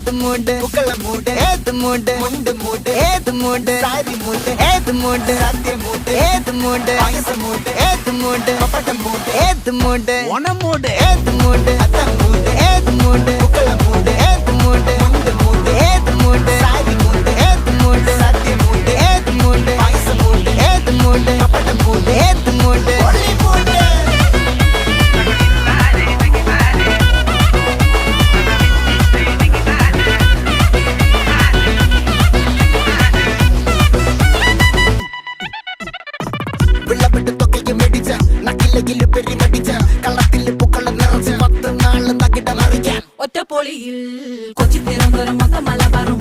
ഏത് മൂട് പുക്കള മൂട് ഏത് മൂട് മുണ്ട് മൂട് ഏത് മൂട് സാരി മൂട് ഏത് മൂട് സദ്യ മൂട് ഏത് മൂട് പായസ മൂട് ഏത് മൂട് പപ്പടം മൂട് ഏത് മൂട് ഓണം മൂട് ഏത് മൂട് അത്തം മൂട് ഏത് മൂട് പുക്കള മൂട് ഏത് മൂട് മുണ്ട് മൂട് ഏത് മൂട് സാരി മൂട് ഏത് മൂട് സദ്യ മൂട് ഏത് മൂട് പായസ മൂട് ഏത് മൂട് പപ്പടം മൂട് ഏത് മൂട് ഒളി മൂട് വിളവെട്ട് തൊക്കയും വെടിച്ച നക്കിലകില് പെരുമടിച്ച കള്ളത്തില് പൂക്കള നിറച്ച് 10 നാള് തകിട മറിക്കാൻ ഒറ്റപ്പൊളിയിൽ കൊച്ചി തിരുവനന്തപുരം മൊത്തം മലബാറും